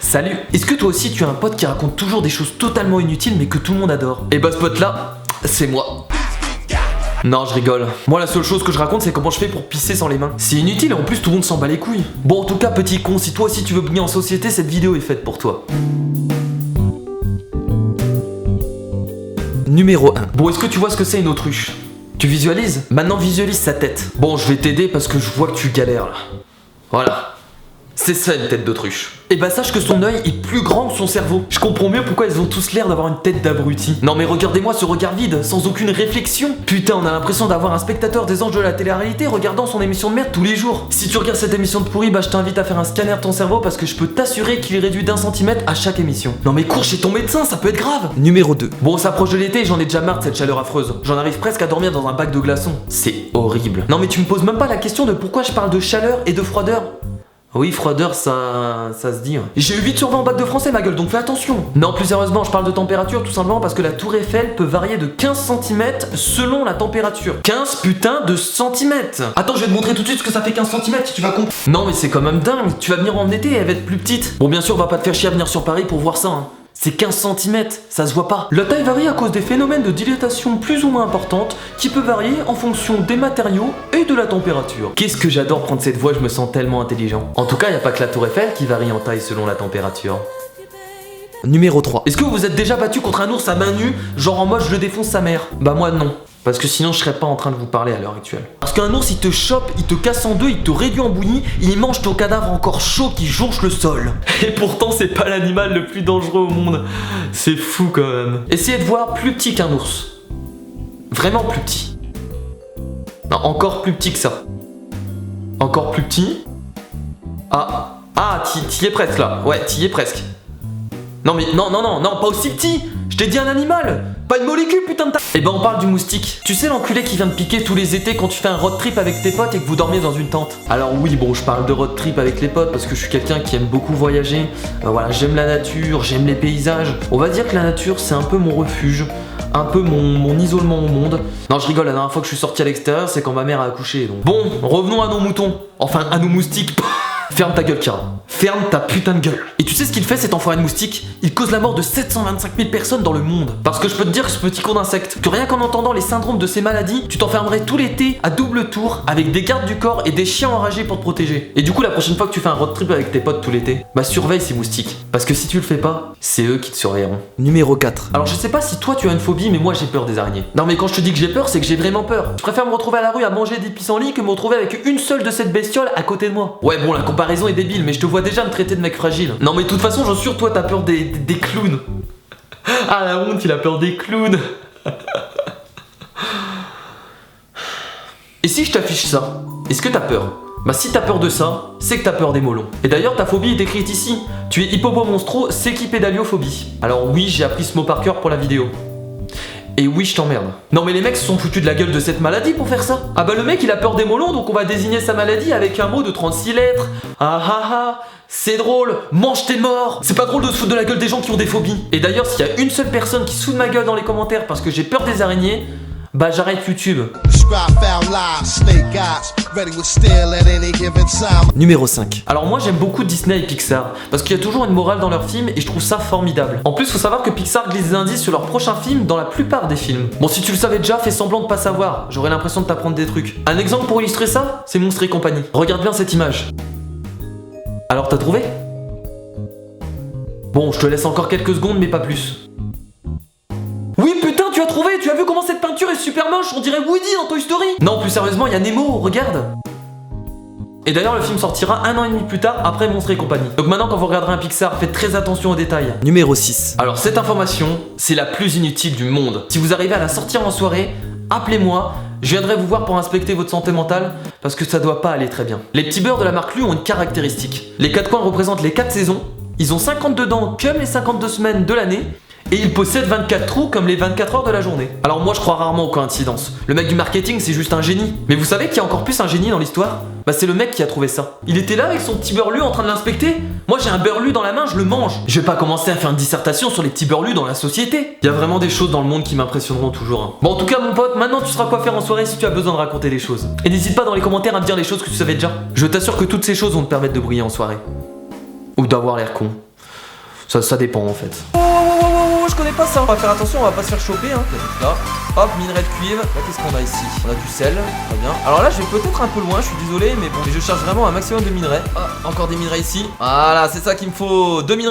Salut. Est-ce que toi aussi tu as un pote qui raconte toujours des choses totalement inutiles mais que tout le monde adore? Et bah ce pote là, c'est moi. Non, je rigole. Moi, la seule chose que je raconte, c'est comment je fais pour pisser sans les mains. C'est inutile et en plus, tout le monde s'en bat les couilles. Bon, en tout cas, petit con, si toi aussi tu veux briller en société, cette vidéo est faite pour toi. Numéro 1. Bon, est-ce que tu vois ce que c'est une autruche? Tu visualises? Maintenant, visualise sa tête. Bon, je vais t'aider parce que je vois que tu galères là. Voilà. C'est ça une tête d'autruche. Et bah sache que son œil est plus grand que son cerveau. Je comprends mieux pourquoi ils ont tous l'air d'avoir une tête d'abruti. Non mais regardez-moi ce regard vide, sans aucune réflexion. Putain, on a l'impression d'avoir un spectateur des anges de la télé-réalité regardant son émission de merde tous les jours. Si tu regardes cette émission de pourri, bah je t'invite à faire un scanner de ton cerveau parce que je peux t'assurer qu'il est réduit d'1 centimètre à chaque émission. Non mais cours chez ton médecin, ça peut être grave. Numéro 2. Bon, on s'approche de l'été et j'en ai déjà marre de cette chaleur affreuse. J'en arrive presque à dormir dans un bac de glaçons. C'est horrible. Non mais tu me poses même pas la question de pourquoi je parle de chaleur et de froideur. Oui, froideur, ça se dit. J'ai eu 8 sur 20 en bac de français, ma gueule, donc fais attention. Non, plus sérieusement, je parle de température tout simplement parce que la tour Eiffel peut varier de 15 cm selon la température. 15 putain de centimètres. Attends, je vais te montrer tout de suite ce que ça fait 15 cm, tu vas comprendre. Non, mais c'est quand même dingue. Tu vas venir en été et elle va être plus petite. Bon, bien sûr, on va pas te faire chier à venir sur Paris pour voir ça, hein. C'est 15 cm, ça se voit pas. La taille varie à cause des phénomènes de dilatation plus ou moins importantes qui peut varier en fonction des matériaux et de la température. Qu'est-ce que j'adore prendre cette voix, je me sens tellement intelligent. En tout cas, y a pas que la tour Eiffel qui varie en taille selon la température. Numéro 3. Est-ce que vous vous êtes déjà battu contre un ours à main nue, genre en mode je le défonce sa mère? Bah moi non. Parce que sinon je serais pas en train de vous parler à l'heure actuelle. Parce qu'un ours il te chope, il te casse en deux, il te réduit en bouillie, il mange ton cadavre encore chaud qui jonche le sol. Et pourtant c'est pas l'animal le plus dangereux au monde. C'est fou quand même. Essayez de voir plus petit qu'un ours. Vraiment plus petit. Non, encore plus petit que ça. Encore plus petit. Ah, t'y es presque là. Ouais, t'y es presque. Non mais non, pas aussi petit. Je t'ai dit un animal, pas une molécule, putain de ta... Eh ben on parle du moustique. Tu sais l'enculé qui vient de piquer tous les étés quand tu fais un road trip avec tes potes et que vous dormiez dans une tente? Alors oui, bon, je parle de road trip avec les potes parce que je suis quelqu'un qui aime beaucoup voyager. Voilà, j'aime la nature, j'aime les paysages. On va dire que la nature c'est un peu mon refuge, un peu mon isolement au monde. Non, je rigole, la dernière fois que je suis sorti à l'extérieur c'est quand ma mère a accouché donc. Bon, revenons à nos moutons. Enfin, à nos moustiques. Ferme ta gueule, Kira. Ferme ta putain de gueule. Et tu sais ce qu'il fait cet enfoiré de moustique? Il cause la mort de 725 000 personnes dans le monde. Parce que je peux te dire, ce petit con d'insecte, que rien qu'en entendant les syndromes de ces maladies, tu t'enfermerais tout l'été à double tour avec des gardes du corps et des chiens enragés pour te protéger. Et du coup, la prochaine fois que tu fais un road trip avec tes potes tout l'été, bah surveille ces moustiques. Parce que si tu le fais pas, c'est eux qui te surveilleront. Numéro 4. Alors je sais pas si toi tu as une phobie, mais moi j'ai peur des araignées. Non mais quand je te dis que j'ai peur, c'est que j'ai vraiment peur. Je préfère me retrouver à la rue à manger des pissenlits que me retrouver avec une seule de cette bestiole à côté de moi. Ouais bon, la comparaison est débile, mais je te vois déjà me traiter de mec fragile. Non mais de toute façon, j'en suis sûr, toi t'as peur des clowns. Ah la honte, il a peur des clowns. Et si je t'affiche ça, est-ce que t'as peur? Bah si t'as peur de ça, c'est que t'as peur des molons. Et d'ailleurs ta phobie est décrite ici. Tu es hippopomonstro séquipédaliophobie. Alors oui, j'ai appris ce mot par cœur pour la vidéo. Et oui, je t'emmerde. Non mais les mecs se sont foutus de la gueule de cette maladie pour faire ça. Ah bah le mec il a peur des molons, donc on va désigner sa maladie avec un mot de 36 lettres. Ah ah ah, c'est drôle, mange tes morts. C'est pas drôle de se foutre de la gueule des gens qui ont des phobies. Et d'ailleurs s'il y a une seule personne qui se fout de ma gueule dans les commentaires parce que j'ai peur des araignées, bah j'arrête YouTube. Numéro 5. Alors moi j'aime beaucoup Disney et Pixar parce qu'il y a toujours une morale dans leurs films et je trouve ça formidable. En plus faut savoir que Pixar glisse des indices sur leurs prochains films dans la plupart des films. Bon si tu le savais déjà, fais semblant de pas savoir, j'aurais l'impression de t'apprendre des trucs. Un exemple pour illustrer ça, c'est Monstres et compagnie. Regarde bien cette image. Alors t'as trouvé? Bon je te laisse encore quelques secondes mais pas plus. Oui putain, tu as trouvé, tu as vu comment cette peinture est super moche, on dirait Woody dans Toy Story. Non plus sérieusement, il y a Nemo, regarde. Et d'ailleurs le film sortira 1 an et demi plus tard après Monstres et compagnie. Donc maintenant quand vous regarderez un Pixar, faites très attention aux détails. Numéro 6. Alors cette information, c'est la plus inutile du monde. Si vous arrivez à la sortir en soirée, appelez-moi, je viendrai vous voir pour inspecter votre santé mentale parce que ça doit pas aller très bien. Les petits beurres de la marque Lu ont une caractéristique. Les 4 coins représentent les 4 saisons, ils ont 52 dents comme les 52 semaines de l'année. Et il possède 24 trous comme les 24 heures de la journée. Alors moi je crois rarement aux coïncidences. Le mec du marketing c'est juste un génie. Mais vous savez qu'il y a encore plus un génie dans l'histoire? Bah c'est le mec qui a trouvé ça. Il était là avec son petit beurre lu en train de l'inspecter. Moi j'ai un beurre lu dans la main, je le mange. Je vais pas commencer à faire une dissertation sur les petits beurre lus dans la société. Il y a vraiment des choses dans le monde qui m'impressionneront toujours, hein. Bon en tout cas mon pote, maintenant tu sauras quoi faire en soirée si tu as besoin de raconter des choses. Et n'hésite pas dans les commentaires à me dire les choses que tu savais déjà. Je t'assure que toutes ces choses vont te permettre de briller en soirée. Ou d'avoir l'air con. Ça dépend en fait. Oh, je connais pas ça. On va faire attention, on va pas se faire choper. Hein. Là, hop, minerai de cuivre. Là, qu'est-ce qu'on a ici? On a du sel, très bien. Alors là, je vais peut-être un peu loin, je suis désolé, mais bon, je cherche vraiment un maximum de minerais. Ah, encore des minerais ici. Voilà, c'est ça qu'il me faut. 2 minerais